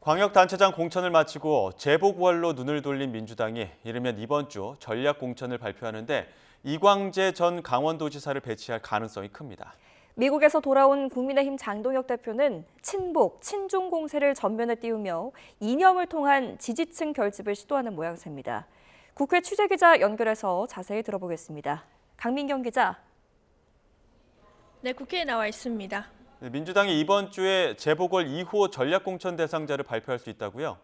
광역단체장 공천을 마치고 재보궐로 눈을 돌린 민주당이 이르면 이번 주 전략 공천을 발표하는데 이광재 전 강원도지사를 배치할 가능성이 큽니다. 미국에서 돌아온 국민의힘 장동혁 대표는 친북, 친중 공세를 전면에 띄우며 이념을 통한 지지층 결집을 시도하는 모양새입니다. 국회 취재기자 연결해서 자세히 들어보겠습니다. 강민경 기자. 네, 국회에 나와 있습니다. 민주당이 이번 주에 재보궐 2호 전략 공천 대상자를 발표할 수 있다고요?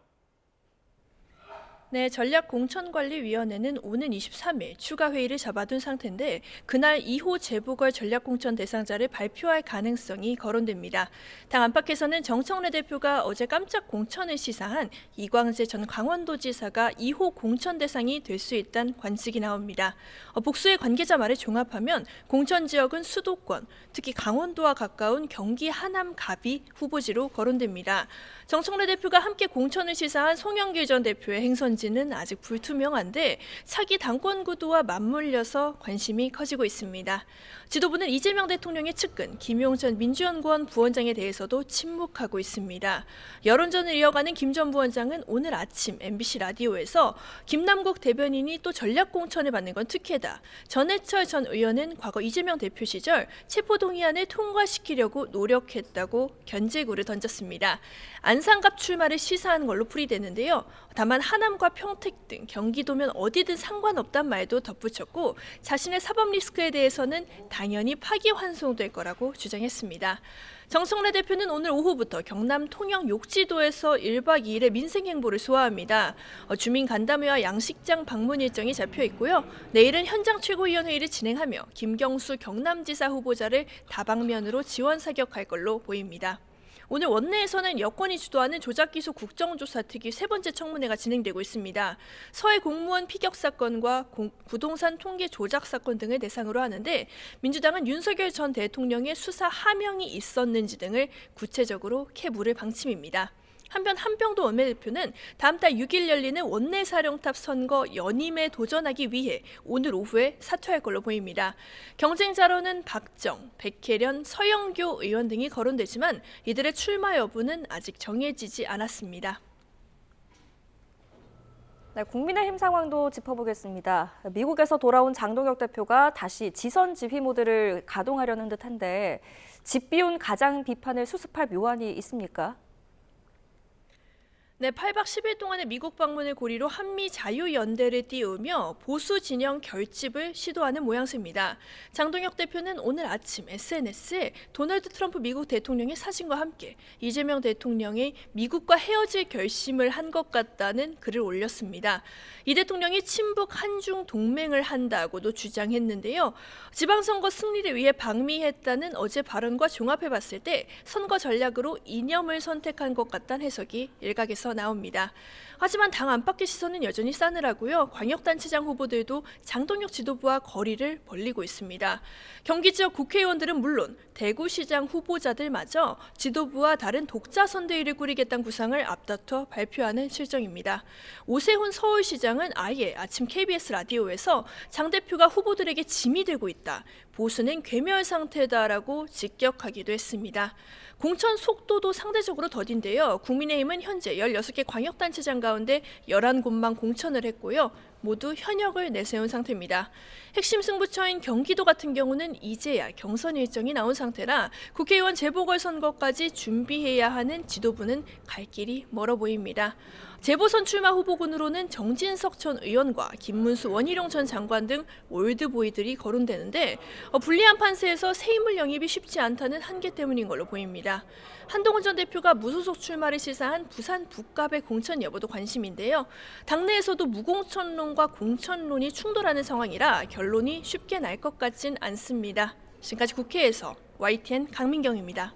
네, 전략공천관리위원회는 오는 23일 추가 회의를 잡아둔 상태인데 그날 2호 재보궐 전략공천 대상자를 발표할 가능성이 거론됩니다. 당 안팎에서는 정청래 대표가 어제 깜짝 공천을 시사한 이광재 전 강원도지사가 2호 공천 대상이 될 수 있다는 관측이 나옵니다. 복수의 관계자 말을 종합하면 공천 지역은 수도권, 특히 강원도와 가까운 경기 하남 갑이 후보지로 거론됩니다. 정청래 대표가 함께 공천을 시사한 송영길 전 대표의 행선지는 아직 불투명한데 차기 당권 구도와 맞물려서 관심이 커지고 있습니다. 지도부는 이재명 대통령의 측근 김용전 민주연구원 부원장에 대해서도 침묵하고 있습니다. 여론전을 이어가는 김 전 부원장은 오늘 아침 MBC 라디오에서 김남국 대변인이 또 전략 공천을 받는 건 특혜다. 전해철 전 의원은 과거 이재명 대표 시절 체포동의안을 통과시키려고 노력했다고 견제구를 던졌습니다. 안상갑 출마를 시사하는 걸로 풀이되는데요. 다만 하남과 평택 등 경기도면 어디든 상관없단 말도 덧붙였고 자신의 사법 리스크에 대해서는 당연히 파기환송될 거라고 주장했습니다. 정청래 대표는 오늘 오후부터 경남 통영 욕지도에서 1박 2일의 민생 행보를 소화합니다. 주민 간담회와 양식장 방문 일정이 잡혀 있고요. 내일은 현장 최고위원회의를 진행하며 김경수 경남지사 후보자를 다방면으로 지원 사격할 걸로 보입니다. 오늘 원내에서는 여권이 주도하는 조작기소 국정조사 특위 세 번째 청문회가 진행되고 있습니다. 서해 공무원 피격 사건과 부동산 통계 조작 사건 등을 대상으로 하는데 민주당은 윤석열 전 대통령의 수사 하명이 있었는지 등을 구체적으로 캐물을 방침입니다. 한편 한병도 원내대표는 다음 달 6일 열리는 원내사령탑 선거 연임에 도전하기 위해 오늘 오후에 사퇴할 걸로 보입니다. 경쟁자로는 박정, 백혜련, 서영교 의원 등이 거론되지만 이들의 출마 여부는 아직 정해지지 않았습니다. 네, 국민의힘 상황도 짚어보겠습니다. 미국에서 돌아온 장동혁 대표가 다시 지선 지휘 모드를 가동하려는 듯한데 집 비운 가장 비판을 수습할 묘안이 있습니까? 네, 8박 10일 동안의 미국 방문을 고리로 한미 자유연대를 띄우며 보수 진영 결집을 시도하는 모양새입니다. 장동혁 대표는 오늘 아침 SNS에 도널드 트럼프 미국 대통령의 사진과 함께 이재명 대통령이 미국과 헤어질 결심을 한 것 같다는 글을 올렸습니다. 이 대통령이 친북 한중 동맹을 한다고도 주장했는데요. 지방선거 승리를 위해 방미했다는 어제 발언과 종합해봤을 때 선거 전략으로 이념을 선택한 것 같다는 해석이 일각에서 나옵니다. 하지만 당 안팎의 시선은 여전히 싸늘하고요. 광역단체장 후보들도 장동혁 지도부와 거리를 벌리고 있습니다. 경기 지역 국회의원들은 물론 대구시장 후보자들마저 지도부와 다른 독자 선대위를 꾸리겠다는 구상을 앞다퉈 발표하는 실정입니다. 오세훈 서울시장은 아예 아침 KBS 라디오에서 장 대표가 후보들에게 짐이 되고 있다. 보수는 괴멸 상태다라고 직격하기도 했습니다. 공천 속도도 상대적으로 더딘데요. 국민의힘은 현재 16개 광역단체장 가운데 11곳만 공천을 했고요. 모두 현역을 내세운 상태입니다. 핵심 승부처인 경기도 같은 경우는 이제야 경선 일정이 나온 상태라 국회의원 재보궐선거까지 준비해야 하는 지도부는 갈 길이 멀어 보입니다. 재보선 출마 후보군으로는 정진석 전 의원과 김문수 원희룡 전 장관 등 올드보이들이 거론되는데 불리한 판세에서 새 인물 영입이 쉽지 않다는 한계 때문인 걸로 보입니다. 한동훈 전 대표가 무소속 출마를 시사한 부산 북갑의 공천 여부도 관심인데요. 당내에서도 무공천론과 공천론이 충돌하는 상황이라 결론이 쉽게 날 것 같진 않습니다. 지금까지 국회에서 YTN 강민경입니다.